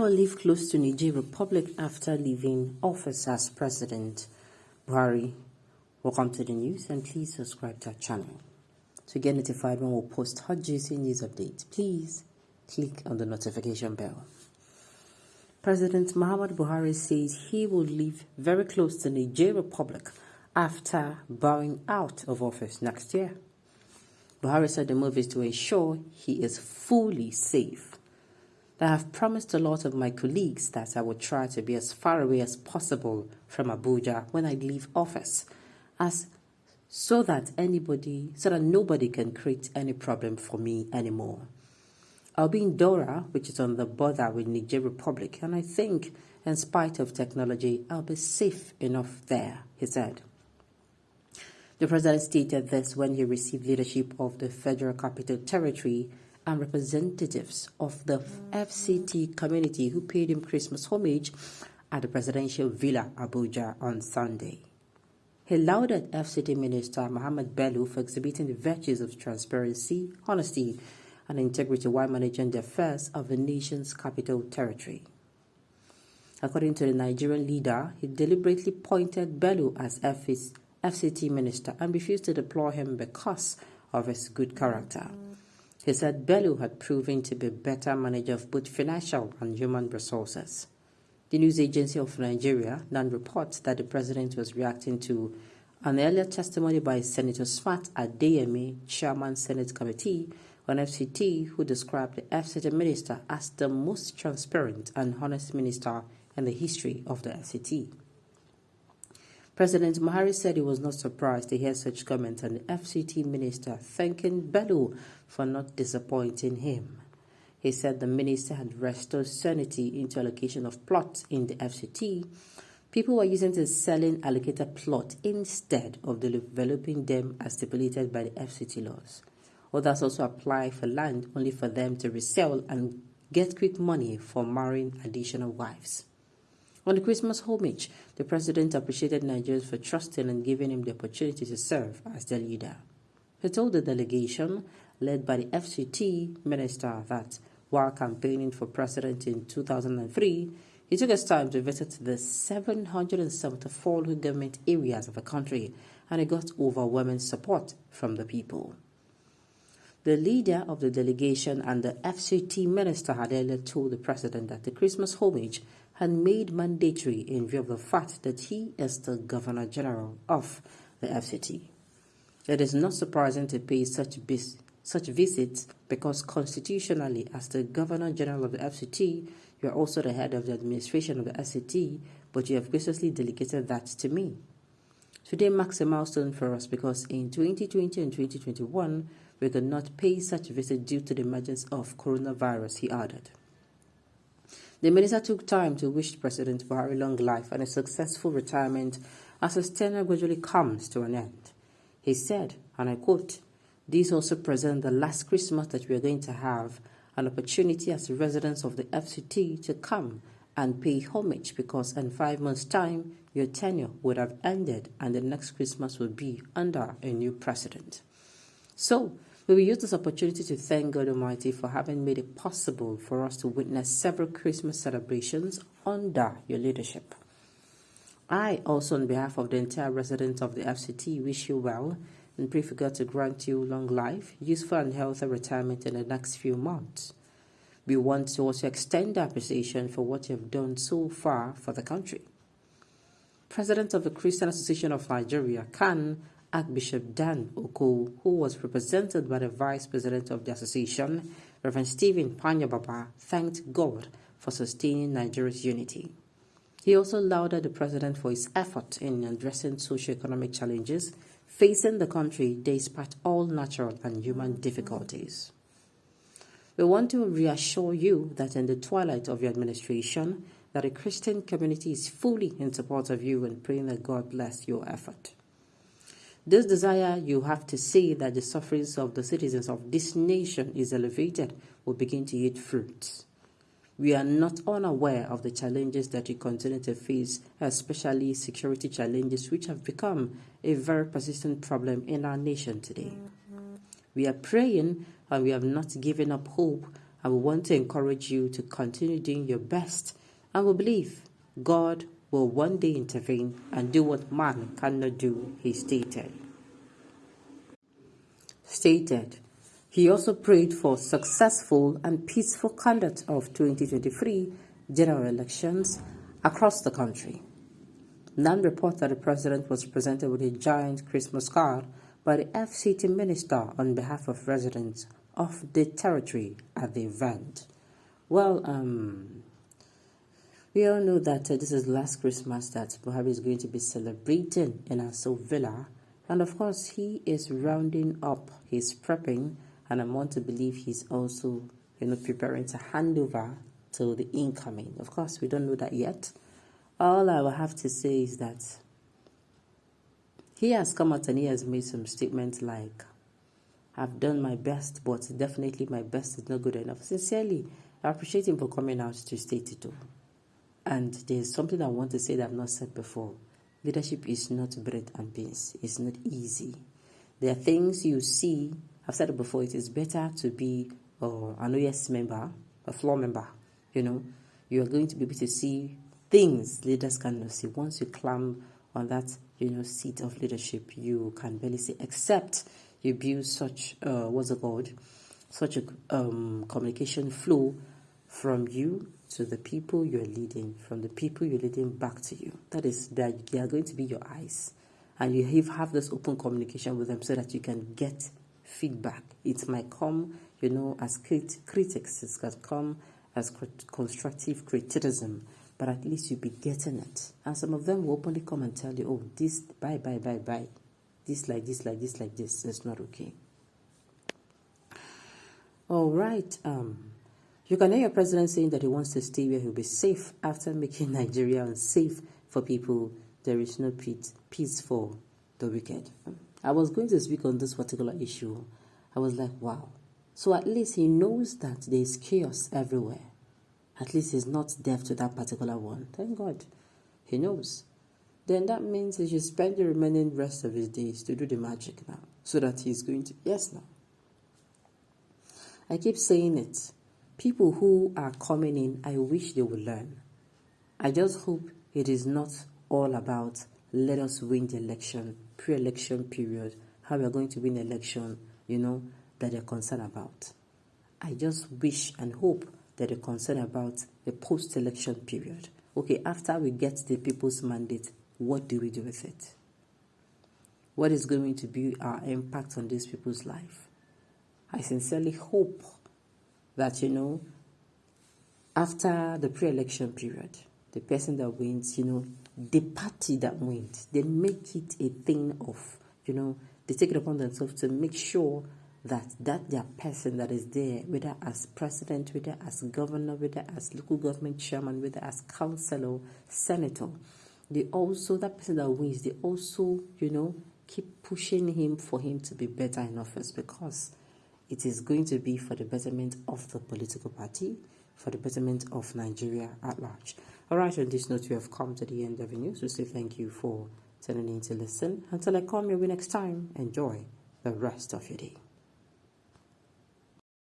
will live close to Niger Republic after leaving office as President. Buhari, welcome to the news and please subscribe to our channel. To get notified when we post hot juicy news updates, please click on the notification bell. President Muhammad Buhari says he will live very close to Niger Republic after bowing out of office next year. Buhari said the move is to ensure he is fully safe. I have promised a lot of my colleagues that I will try to be as far away as possible from Abuja when I leave office, so that nobody can create any problem for me anymore. I'll be in Dora, which is on the border with Niger Republic, and I think, in spite of technology, I'll be safe enough there, he said. The president stated this when he received leadership of the Federal Capital Territory and representatives of the FCT community who paid him Christmas homage at the presidential villa Abuja on Sunday. He lauded FCT Minister Mohammed Bello for exhibiting the virtues of transparency, honesty, and integrity while managing the affairs of the nation's capital territory. According to the Nigerian leader, he deliberately pointed Bello as FCT minister and refused to deploy him because of his good character. He said Bello had proven to be a better manager of both financial and human resources. The news agency of Nigeria then reports that the president was reacting to an earlier testimony by Senator Smart Adeyemi, Chairman Senate Committee on FCT, who described the FCT minister as the most transparent and honest minister in the history of the FCT. President Buhari said he was not surprised to hear such comments, and the FCT minister thanking Bello for not disappointing him. He said the minister had restored sanity into allocation of plots in the FCT. People were using the selling allocated plot instead of developing them as stipulated by the FCT laws. Others also apply for land only for them to resell and get quick money for marrying additional wives. On the Christmas homage, the president appreciated Nigerians for trusting and giving him the opportunity to serve as their leader. He told the delegation, led by the FCT minister, that while campaigning for president in 2003, he took his time to visit the 774 local government areas of the country, and he got overwhelming support from the people. The leader of the delegation and the FCT minister had earlier told the president that the Christmas homage had made mandatory in view of the fact that he is the Governor General of the FCT. It is not surprising to pay such visits because constitutionally, as the Governor General of the FCT, you are also the head of the administration of the FCT, but you have graciously delegated that to me. Today marks a milestone for us because in 2020 and 2021, we could not pay such a visit due to the emergence of coronavirus, he added. The minister took time to wish President Buhari long life and a successful retirement as his tenure gradually comes to an end. He said, and I quote, "This also presents the last Christmas that we are going to have an opportunity as residents of the FCT to come and pay homage because in 5 months' time, your tenure would have ended and the next Christmas will be under a new president. So, we will use this opportunity to thank God Almighty for having made it possible for us to witness several Christmas celebrations under your leadership. I also, on behalf of the entire residents of the FCT, wish you well and pray for God to grant you long life, useful and healthy retirement in the next few months. We want to also extend our appreciation for what you have done so far for the country." President of the Christian Association of Nigeria, CAN, Archbishop Dan Oko, who was represented by the Vice President of the Association, Reverend Stephen Panyababa, thanked God for sustaining Nigeria's unity. He also lauded the President for his effort in addressing socio-economic challenges facing the country despite all natural and human difficulties. We want to reassure you that in the twilight of your administration, that the Christian community is fully in support of you and praying that God bless your effort. This desire you have to see that the sufferings of the citizens of this nation is elevated will begin to yield fruits. We are not unaware of the challenges that you continue to face, especially security challenges which have become a very persistent problem in our nation today. We are praying and we have not given up hope And we want to encourage you to continue doing your best. And we believe God will one day intervene and do what man cannot do, he stated. He also prayed for successful and peaceful conduct of 2023 general elections across the country. None report that the president was presented with a giant Christmas card by the FCT minister on behalf of residents of the territory at the event. Well, we all know that this is the last Christmas that Buhari is going to be celebrating in Aso Villa. And of course, he is rounding up, he's prepping, and I want to believe he's also, preparing to hand over to the incoming. Of course, we don't know that yet. All I will have to say is that he has come out and he has made some statements like, I've done my best, but definitely my best is not good enough. Sincerely, I appreciate him for coming out to state it all. And there's something I want to say that I've not said before. Leadership is not bread and beans. It's not easy. There are things you see. I've said it before. It is better to be an OS member, a floor member. You are going to be able to see things leaders cannot see. Once you climb on that, seat of leadership, you can barely see. Except you build such, such a communication flow from you to the people you're leading, from the people you're leading back to you. That is, they are going to be your eyes. And you have this open communication with them so that you can get feedback. It might come, as critics. It can come as constructive criticism. But at least you'll be getting it. And some of them will openly come and tell you, oh, this, bye. This like this. It's not okay. All right. You can hear your president saying that he wants to stay where he'll be safe after making Nigeria unsafe for people. There is no peace for the wicked. I was going to speak on this particular issue. I was like, wow. So at least he knows that there is chaos everywhere. At least he's not deaf to that particular one. Thank God. He knows. Then that means he should spend the remaining rest of his days to do the magic now. So that he's going to... Yes, now. I keep saying it. People who are coming in, I wish they would learn. I just hope it is not all about let us win the election, pre-election period, how we are going to win election, that they're concerned about. I just wish and hope that they're concerned about the post-election period. Okay, after we get the people's mandate, what do we do with it? What is going to be our impact on these people's life? I sincerely hope that, after the pre-election period, the person that wins, the party that wins, they make it a thing of, they take it upon themselves to make sure that their person that is there, whether as president, whether as governor, whether as local government chairman, whether as councillor, senator, that person that wins, they also, keep pushing him for him to be better in office, because it is going to be for the betterment of the political party, for the betterment of Nigeria at large. All right, on this note, we have come to the end of the news. We say thank you for tuning in to listen. Until I come your way next time, enjoy the rest of your day.